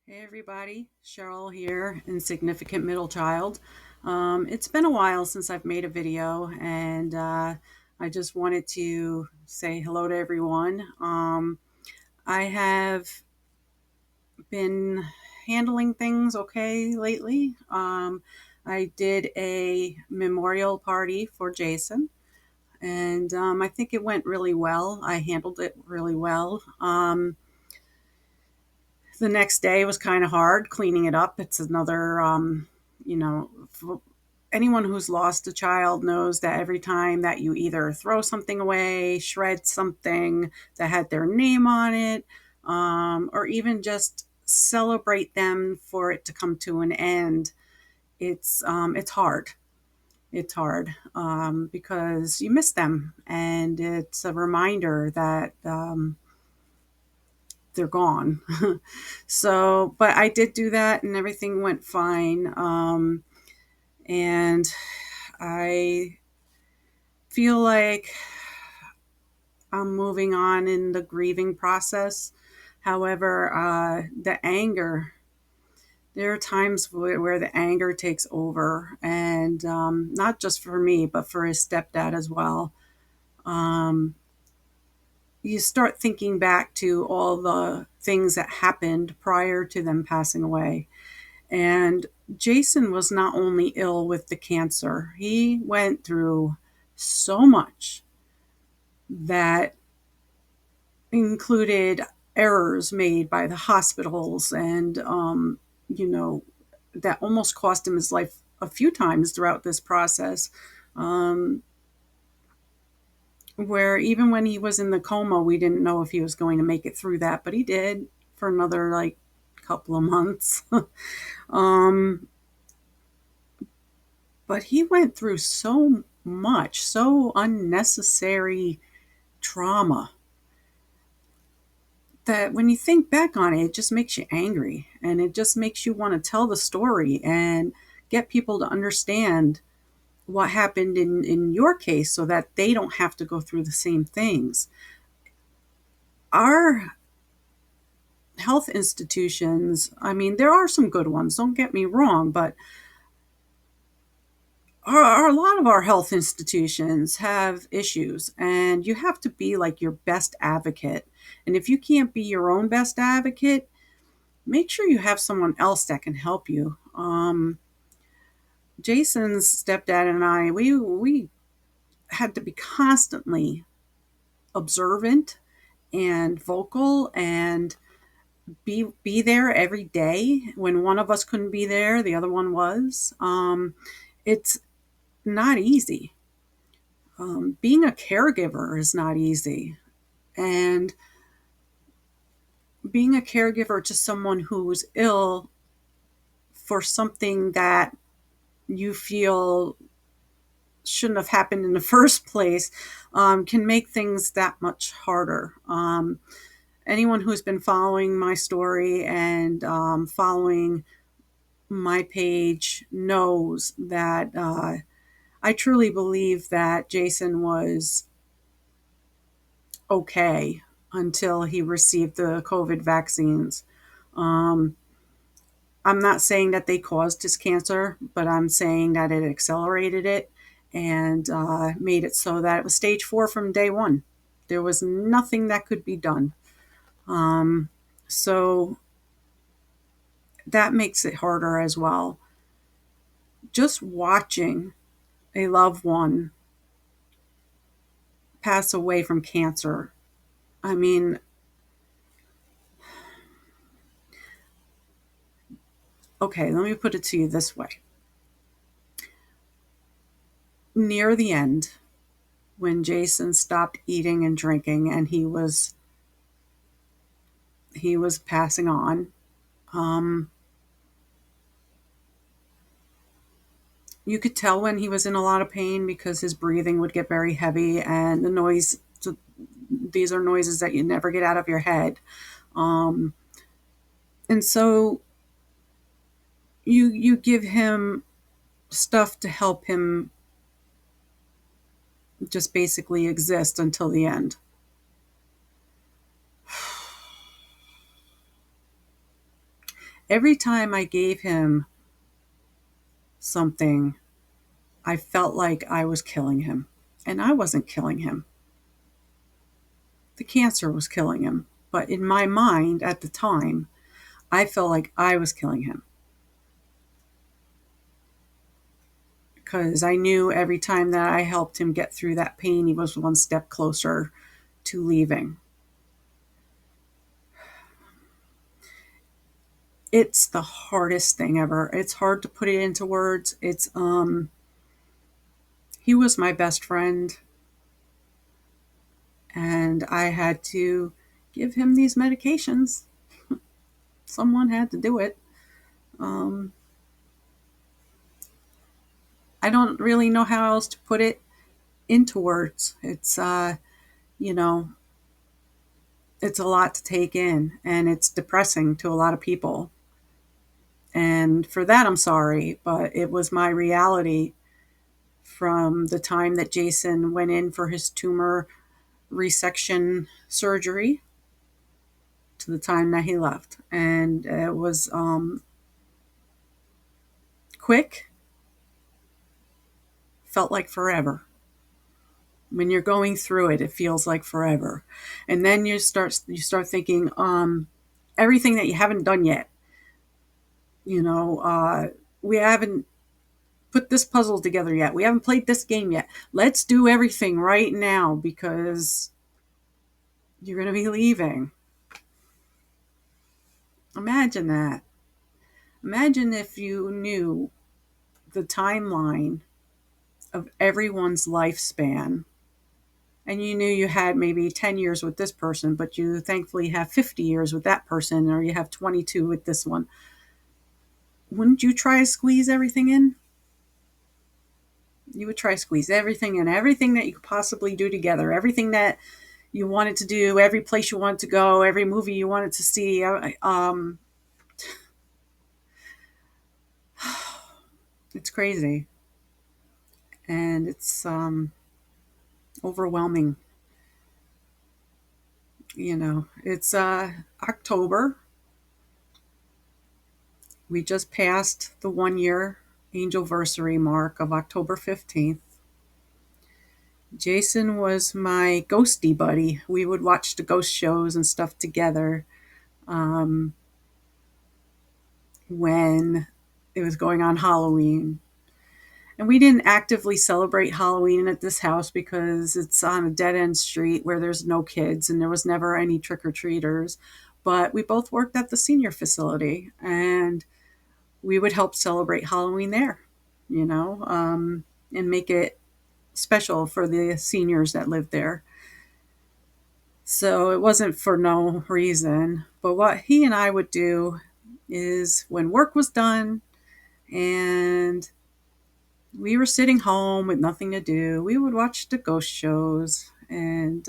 Hey everybody, Cheryl here, Insignificant Middle Child. It's been a while since I've made a video, and I just wanted to say hello to everyone. I have been handling things okay lately. I did a memorial party for Jason, and I think it went really well. I handled it really well. The next day was kind of hard cleaning it up. It's another, you know, anyone who's lost a child knows that every time that you either throw something away, shred something that had their name on it, or even just celebrate them for it to come to an end, it's hard. It's hard because you miss them, and it's a reminder that they're gone. So, but I did do that and everything went fine. And I feel like I'm moving on in the grieving process. However, the anger, there are times where the anger takes over, and not just for me, but for his stepdad as well. Um, you start thinking back to all the things that happened prior to them passing away. And Jason was not only ill with the cancer, he went through so much that included errors made by the hospitals and, you know, that almost cost him his life a few times throughout this process. Um, where even when he was in the coma, we didn't know if he was going to make it through that, but he did for another like couple of months. um, but he went through so much, so unnecessary trauma that when you think back on it, it just makes you angry and it just makes you want to tell the story and get people to understand what happened in your case so that they don't have to go through the same things. Our health institutions, I mean, there are some good ones, don't get me wrong, but a lot of our health institutions have issues, and you have to be like your best advocate. And if you can't be your own best advocate, make sure you have someone else that can help you. Jason's stepdad and I, we had to be constantly observant and vocal and be there every day. When one of us couldn't be there, the other one was. It's not easy. Being a caregiver is not easy. And being a caregiver to someone who's ill for something that you feel shouldn't have happened in the first place can make things that much harder. Anyone who's been following my story and following my page knows that I truly believe that Jason was okay until he received the COVID vaccines. Um, I'm not saying that they caused his cancer, but I'm saying that it accelerated it and made it so that it was stage 4 from day one. There was nothing that could be done. So that makes it harder as well. Just watching a loved one pass away from cancer. I mean, okay, let me put it to you this way. Near the end, when Jason stopped eating and drinking and he was passing on, um, you could tell when he was in a lot of pain because his breathing would get very heavy and the noise. So these are noises that you never get out of your head. Um, and so you give him stuff to help him just basically exist until the end. Every time I gave him something, I felt like I was killing him. And I wasn't killing him. The cancer was killing him. But in my mind at the time, I felt like I was killing him. Because I knew every time that I helped him get through that pain, he was one step closer to leaving. It's the hardest thing ever. It's hard to put it into words. He was my best friend, and I had to give him these medications. Someone had to do it. Um, I don't really know how else to put it into words. You know, it's a lot to take in, and it's depressing to a lot of people. And for that, I'm sorry, but it was my reality from the time that Jason went in for his tumor resection surgery to the time that he left. And it was quick, felt like forever. When you're going through it, it feels like forever. And then you start thinking, everything that you haven't done yet. You know, we haven't put this puzzle together yet. We haven't played this game yet. Let's do everything right now because you're going to be leaving. Imagine that. Imagine if you knew the timeline of everyone's lifespan and you knew you had maybe 10 years with this person, but you thankfully have 50 years with that person, or you have 22 with this one. Wouldn't you try to squeeze everything in? You would try to squeeze everything in, everything that you could possibly do together, everything that you wanted to do, every place you wanted to go, every movie you wanted to see. It's crazy. And it's overwhelming. It's October. We just passed the 1 year angelversary mark of October 15th. Jason was my ghosty buddy. We would watch the ghost shows and stuff together um, when it was going on Halloween. And we didn't actively celebrate Halloween at this house because it's on a dead end street where there's no kids and there was never any trick or treaters. But we both worked at the senior facility and we would help celebrate Halloween there, and make it special for the seniors that lived there. So it wasn't for no reason. But what he and I would do is when work was done and we were sitting home with nothing to do, we would watch the ghost shows and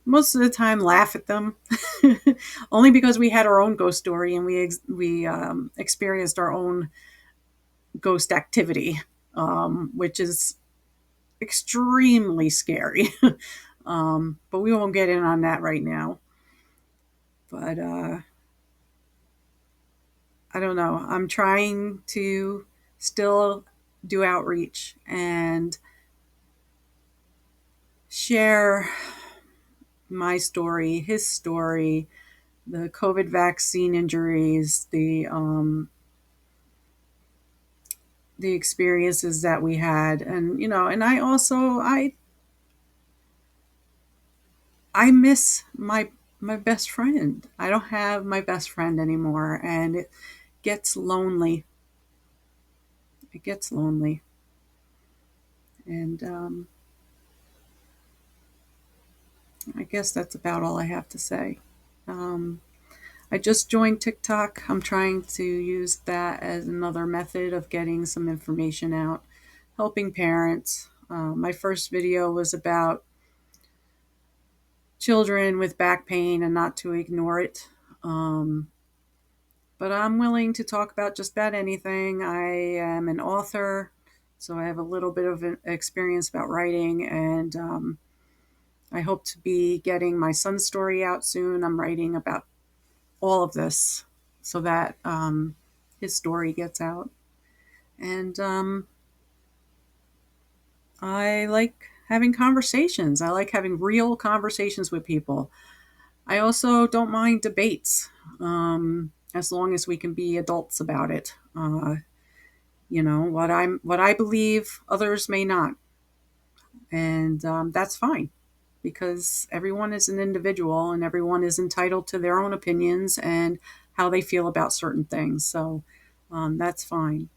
most of the time laugh at them. Only because we had our own ghost story and we experienced our own ghost activity, which is extremely scary. But we won't get in on that right now. But I don't know. I'm trying to still do outreach and share my story, his story, the COVID vaccine injuries, the experiences that we had, and I miss my best friend. I don't have my best friend anymore, and it gets lonely. It gets lonely, and I guess that's about all I have to say. Um, I just joined TikTok. I'm trying to use that as another method of getting some information out, helping parents. My first video was about children with back pain and not to ignore it. But I'm willing to talk about just about anything. I am an author, so I have a little bit of an experience about writing, and I hope to be getting my son's story out soon. I'm writing about all of this so that his story gets out. And I like having conversations. I like having real conversations with people. I also don't mind debates, as long as we can be adults about it. What I believe, others may not, and that's fine because everyone is an individual and everyone is entitled to their own opinions and how they feel about certain things. So that's fine.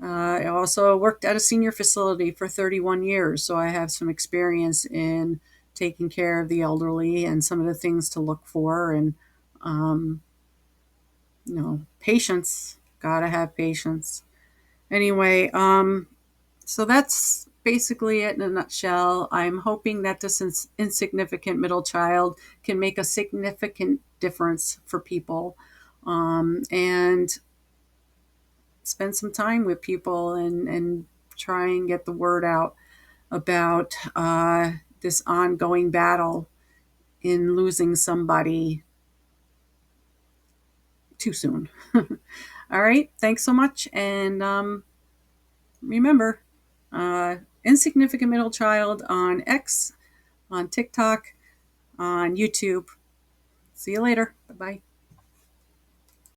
I also worked at a senior facility for 31 years, so I have some experience in taking care of the elderly and some of the things to look for. And, um, patience. Gotta have patience. Anyway, so that's basically it in a nutshell. I'm hoping that this insignificant middle child can make a significant difference for people, and spend some time with people and try and get the word out about this ongoing battle in losing somebody too soon. All right. Thanks so much. And remember, Insignificant Middle Child on X, on TikTok, on YouTube. See you later. Bye bye.